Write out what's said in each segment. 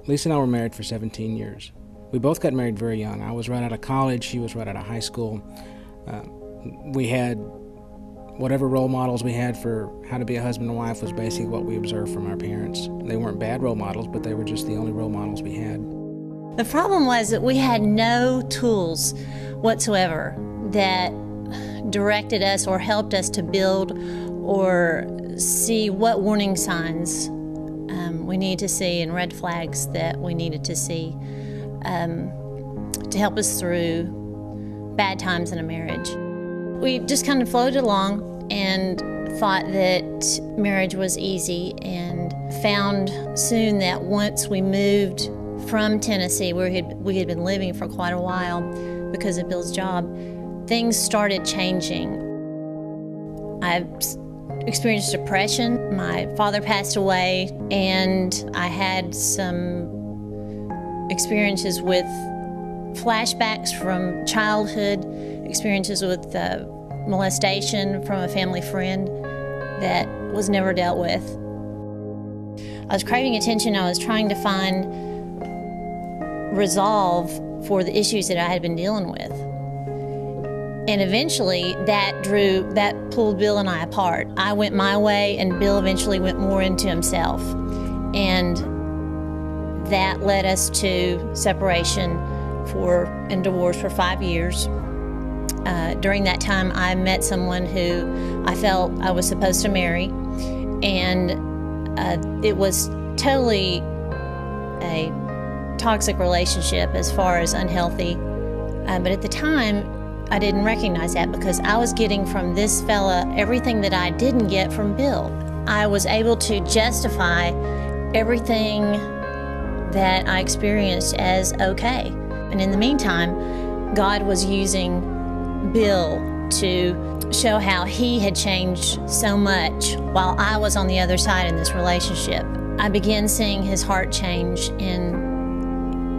Lisa and I were married for 17 years. We both got married very young. I was right out of college, she was right out of high school. We had whatever role models we had for how to be a husband and wife was basically what we observed from our parents. They weren't bad role models, but they were just the only role models we had. The problem was that we had no tools whatsoever that directed us or helped us to build or see what warning signs we needed to see and red flags that we needed to see to help us through bad times in a marriage. We just kind of floated along and thought that marriage was easy, and found soon that once we moved from Tennessee, where we had been living for quite a while because of Bill's job, things started changing. I experienced depression. My father passed away, and I had some experiences with flashbacks from childhood, experiences with molestation from a family friend that was never dealt with. I was craving attention. I was trying to find resolve for the issues that I had been dealing with. And eventually that pulled Bill and I apart. I went my way, and Bill eventually went more into himself. And that led us to separation and divorce for 5 years. During that time, I met someone who I felt I was supposed to marry, and it was totally a toxic relationship as far as unhealthy. But at the time, I didn't recognize that because I was getting from this fella everything that I didn't get from Bill. I was able to justify everything that I experienced as okay. And in the meantime, God was using Bill to show how he had changed so much while I was on the other side in this relationship. I began seeing his heart change and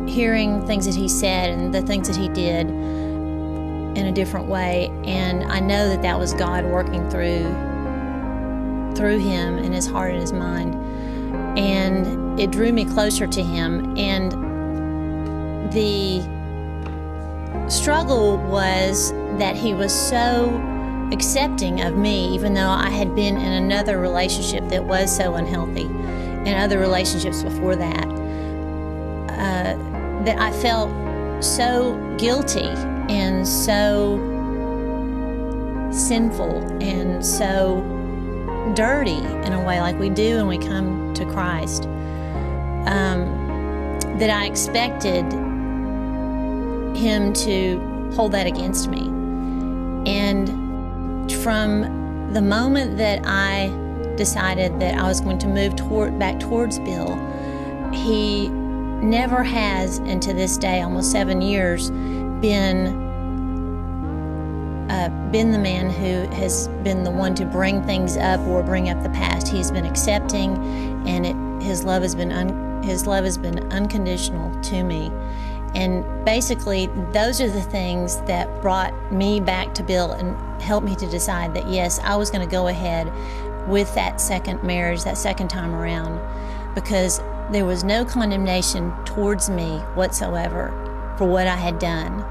hearing things that he said and the things that he did in a different way, and I know that that was God working through him in his heart and his mind, and it drew me closer to him. And the struggle was that he was so accepting of me, even though I had been in another relationship that was so unhealthy, and other relationships before that, that I felt so guilty and so sinful and so dirty in a way, like we do when we come to Christ, that I expected him to hold that against me. And from the moment that I decided that I was going to move back towards Bill, he never has, and to this day, almost 7 years, been the man who has been the one to bring things up or bring up the past. He's been accepting, and his love has been unconditional to me. And basically, those are the things that brought me back to Bill and helped me to decide that yes, I was going to go ahead with that second marriage, that second time around, because there was no condemnation towards me whatsoever for what I had done.